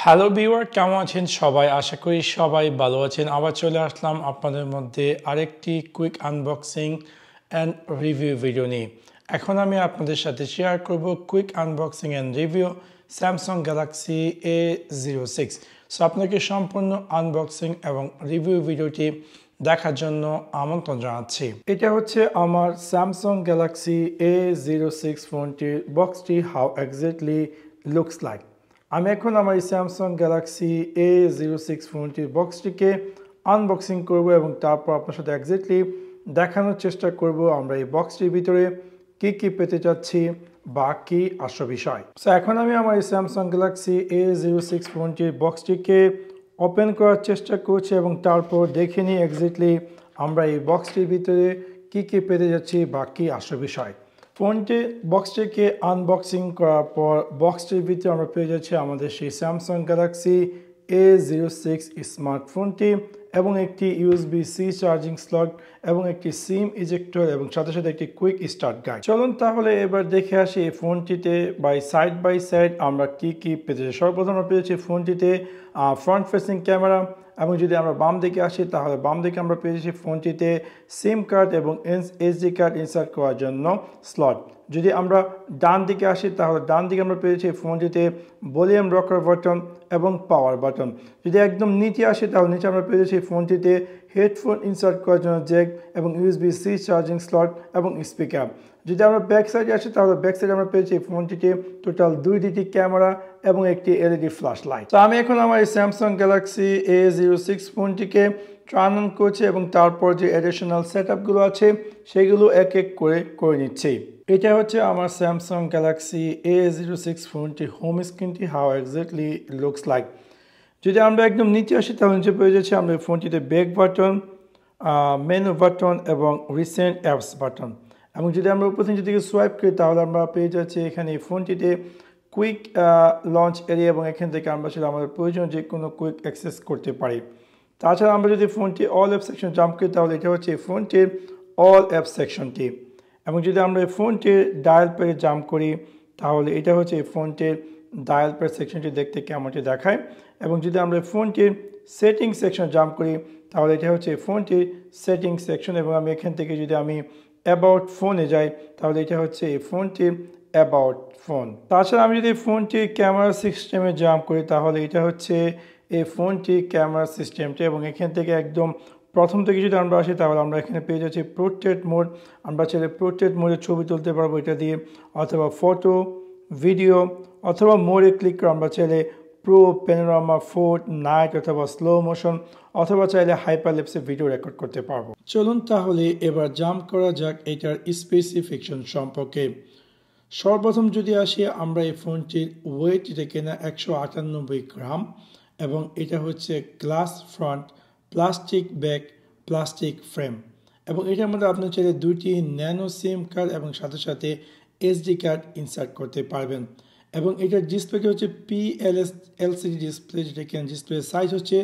Hello viewer, কেমন আছেন সবাই? আশা করি সবাই ভালো আছেন। আবার চলে আসলাম আপনাদের মধ্যে আরেকটি quick unboxing and review video নিয়ে। এখন আমি আপনাদের সাথে শেয়ার করব quick unboxing and review Samsung Galaxy A06। So আপনাকে সম্পূর্ণ আনবক্সিং এবং রিভিউ ভিডিওটি দেখার জন্য আমন্ত্রণ জানাচ্ছি। এটা হচ্ছে আমার স্যামসাং গ্যালাক্সি A06 ফোনটির বক্সটি হাউ এক্স্যাক্টলি লুকস লাইক। আমি এখন আমার এই স্যামসাং গ্যালাক্সি A06 ফোনটির বক্সটিকে আনবক্সিং করব এবং তারপর আপনার সাথে এক্স্যাক্টলি দেখানোর চেষ্টা করব আমরা এই বক্সটির ভিতরে কি পেতে চাচ্ছি বা কি আসল বিষয়। সো এখন আমি আমার এই স্যামসাং গ্যালাক্সি A06 ফোনটির বক্সটিকে ওপেন করার চেষ্টা করছি এবং তারপর দেখে নিই এক্স্যাক্টলি আমরা এই বক্সটির ভিতরে কি পেতে যাচ্ছি বা কি আসল বিষয়। ফোনটি বক্সটিকে আনবক্সিং করার পর বক্সটির ভিতরে আমরা পেয়ে যাচ্ছি আমাদের সেই স্যামসাং গ্যালাক্সি A06 স্মার্টফোনটি এবং একটি USB-C চার্জিং স্লট এবং একটি সিম ইজেক্টর এবং সাথে সাথে একটি কুইক স্টার্ট গাইড। চলুন তাহলে এবার দেখে আসি এই ফোনটিতে বাই সাইড আমরা কি পেয়েছি। সর্বপ্রথম আমরা পেয়েছি ফোনটিতে ফ্রন্ট ফেসিং ক্যামেরা এবং যদি আমরা বাম দিকে আসি তাহলে বাম দিকে আমরা পেয়েছি ফোনটিতে সিম কার্ড এবং SD কার্ড ইনসার্ট করার জন্য স্লট। যদি আমরা ডান দিকে আসি তাহলে ডান দিকে আমরা পেয়েছি ফোনটিতে ভলিউম রকার বাটন এবং পাওয়ার বাটন। যদি একদম নিচে আসি তাহলে নিচে আমরা পেয়েছি ফোনটিতে হেডফোন ইনসার্ট করার জন্য জ্যাক এবং USB-C চার্জিং স্লট এবং স্পিকার। যদি আমরা ব্যাক সাইডে আসি তাহলে ব্যাক সাইডে আমরা পেয়েছি ফোনটিতে টোটাল 2টি ক্যামেরা এবং একটি LED ফ্ল্যাশ লাইট। তো আমি এখন আমার এই স্যামসাং গ্যালাক্সি A06 ফোনটিকে টার্ন অন করছি এবং তারপর যে অ্যাডিশনাল সেটআপগুলো আছে সেগুলো এক করে নিচ্ছি। এটা হচ্ছে আমার স্যামসাং গ্যালাক্সি A06 ফোনটি হোম স্ক্রিনটি হাউ এক্স্যাক্টলি লুকস লাইক। যদি আমরা একদম নিচে আসি তাহলে নিচে পেয়ে যাচ্ছি আমরা ফোনটিতে ব্যাক বাটন, মেনু বাটন এবং রিসেন্ট অ্যাপস বাটন। এবং যদি আমরা উপর থেকে যদি সোয়াইপ করি তাহলে আমরা পেয়ে যাচ্ছি এখানে ফোনটিতে কুইক লঞ্চ এরিয়া এবং এখান থেকে আমরা সেটা আমাদের প্রয়োজন যে কোনো কুইক অ্যাক্সেস করতে পারি। তাছাড়া আমরা যদি ফোনটি অল অ্যাপ সেকশন জাম্প করি তাহলে এটা হচ্ছে ফোনটির অল অ্যাপ সেকশনটি। এবং যদি আমরা এই ফোনটির ডায়াল প্যাডে জাম্প করি তাহলে এটা হচ্ছে এই ফোনটির ডায়াল প্যাড সেকশনটি দেখতে কেমনটি দেখায়। এবং যদি আমরা ফোনটির সেটিং সেকশন জাম্প করি তাহলে এটা হচ্ছে ফোনটির সেটিং সেকশন। এবং আমি এখান থেকে যদি আমি অ্যাবাউট ফোনে যাই তাহলে এটা হচ্ছে এই ফোনটির অ্যাবাউট ফোন। তাছাড়া আমি যদি ফোনটির ক্যামেরা সিস্টেমে জাম্প করি তাহলে এটা হচ্ছে এই ফোনটির ক্যামেরা সিস্টেমটি। এবং এখান থেকে একদম প্রথম থেকে যদি আমরা আসি তাহলে আমরা এখানে পেয়ে যাচ্ছি পোর্ট্রেট মোড। আমরা চাইলে পোর্ট্রেট মোডে ছবি তুলতে পারবো এটা দিয়ে, অথবা ফটো, ভিডিও, অথবা মোডে ক্লিক করে আমরা চাইলে প্রো, প্যানোরামা, ফোর্ট, নাইট অথবা স্লো মোশন অথবা চাইলে হাইপারলিপসে ভিডিও রেকর্ড করতে পারবো। চলুন তাহলে এবার জাম্প করা যাক এটার স্পেসিফিকেশন সম্পর্কে। সর্বপ্রথম যদি আসি আমরা এই ফোনটির ওয়েট, এটা কেনা 198 গ্রাম এবং এটা হচ্ছে glass front, plastic back, plastic frame. এবং এটার মধ্যে আপনি চাইলে 2টি ন্যানো সিম কার্ড এবং সাথে সাথে SD কার্ড ইনসার্ট করতে পারবেন। এবং এটার ডিসপ্লেটি হচ্ছে PLS LCD ডিসপ্লে, যেটা কিনা ডিসপ্লে সাইজ হচ্ছে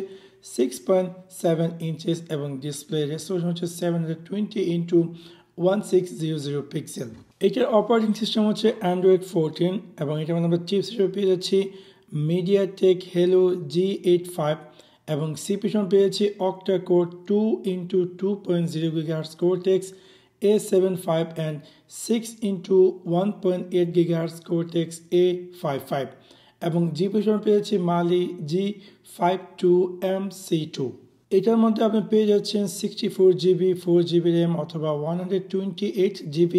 6.7 ইঞ্চেস এবং ডিসপ্লে রেজোলিউশন হচ্ছে 720x1600 পিক্সেল। এটার অপারেটিং সিস্টেম হচ্ছে Android 14 এবং এটার মধ্যে আমরা চিপস হিসেবে পেয়ে যাচ্ছি MediaTek Helio G85 এবং CPU পেয়েছি octa-core 2x2.0 GHz Cortex A75 and 6x1.8 GHz Cortex A55 এবং GPU পেয়েছি Mali G52MC2। এটার মধ্যে আপনি পেয়ে যাচ্ছেন 64GB 4GB RAM অথবা 128GB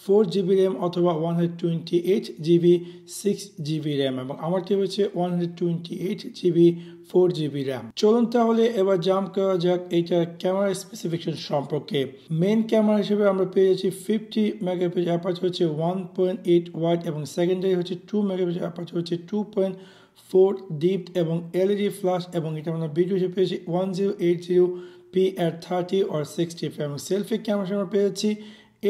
4GB RAM অথবা 128GB 6GB RAM এবং আমারটি হচ্ছে 128GB 4GB RAM। চলুন তাহলে এবার জাম্প করা যাক এইটার ক্যামেরা স্পেসিফিকেশন সম্পর্কে। মেইন ক্যামেরা হিসেবে আমরা পেয়ে যাচ্ছি 50 মেগাপিক্সেল, অ্যাপারচার হচ্ছে 1.8 ওয়াইড এবং সেকেন্ডারি হচ্ছে 2 মেগাপিক্সেল, অ্যাপারচার হচ্ছে 2.4 ডিপ এবং LED ফ্ল্যাশ। এবং এটা আমরা ভিডিও হিসেবে পেয়েছি 1080p at 30 or 60 ফ্রেম এবং সেলফি ক্যামেরা হিসেবে আমরা পেয়েছি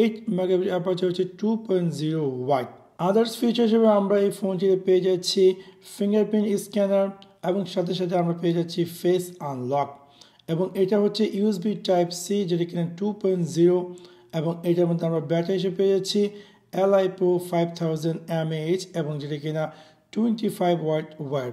8 মেগাপিক্সেল, অ্যাপারচার হচ্ছে 2.0 ওয়াইড। আদার্স ফিচার হিসেবে আমরা এই ফোনটিতে পেয়ে যাচ্ছি ফিঙ্গারপ্রিন্ট স্ক্যানার এবং সাথে সাথে আমরা পেয়ে যাচ্ছি ফেস আনলক। এবং এটা হচ্ছে USB Type-C যেটা কিনা 2.0 এবং এটার মধ্যে আমরা ব্যাটারি হিসেবে পেয়ে যাচ্ছি LiPo 5000 mAh এবং যেটা কিনা 25 ওয়াট ওয়্যার।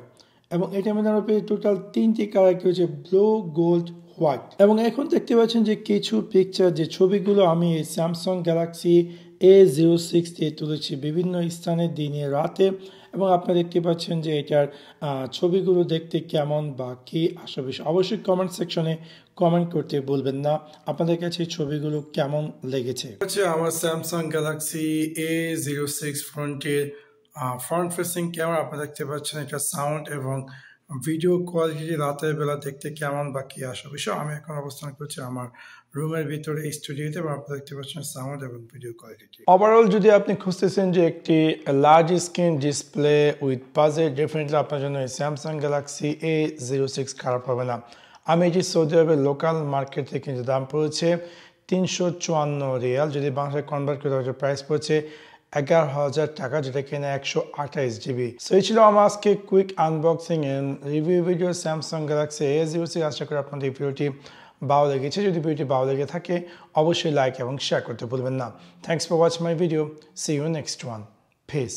এবং এটার মধ্যে আমরা পেয়েছি টোটাল 3টি কালার, কি হচ্ছে ব্লু, গোল্ড, হোয়াইট। এবং এখন দেখতে পাচ্ছেন যে কিছু পিকচার, যে ছবিগুলো আমি এই স্যামসাং গ্যালাক্সি A06 দিয়ে তুলেছি বিভিন্ন স্থানে দিনে রাতে, এবং আপনারা দেখতে পাচ্ছেন যে এটার ছবিগুলো দেখতে কেমন বা কি আসা বিষয়। অবশ্যই কমেন্ট সেকশনে কমেন্ট করতে ভুলবেন না আপনাদের কাছে এই ছবিগুলো কেমন লেগেছে। হচ্ছে আমার স্যামসাং গ্যালাক্সি A06 ফ্রন্টের ফ্রন্ট ফেসিং ক্যামেরা। আপনারা দেখতে পাচ্ছেন এটা সাউন্ড এবং ভিডিও কোয়ালিটি রাতের বেলা দেখতে কেমন বা কি আসা বিষয়। আমি এখন অবস্থান করছি আমার রুমের ভিতরে স্টুডিওতে, এবং আপনারা দেখতে পাচ্ছেন সাউন্ড এবং ভিডিও কোয়ালিটি। ওভারঅল যদি আপনি খুঁজতেছেন যে একটি large screen display with budget, definitely আপনার জন্য এই স্যামসাং গ্যালাক্সি A06 খারাপ হবে না। আমি এটি সৌদি আরবের লোকাল মার্কেট থেকে কিন্তু দাম পড়েছে 354 রিয়াল, যদি বাংলায় কনভার্ট করে দেওয়ার প্রাইস পড়ছে 11,000 টাকা, যেটা কিনা 128 জিবি। সো এই ছিল আমার আজকে quick unboxing and review video Samsung Galaxy A06। আশা করি আপনাদের এই ভিডিওটি ভালো লেগেছে। যদি ভিডিওটি ভালো লেগে থাকে অবশ্যই লাইক এবং শেয়ার করতে ভুলবেন না। Thanks for watching my video. See you next one. Piece.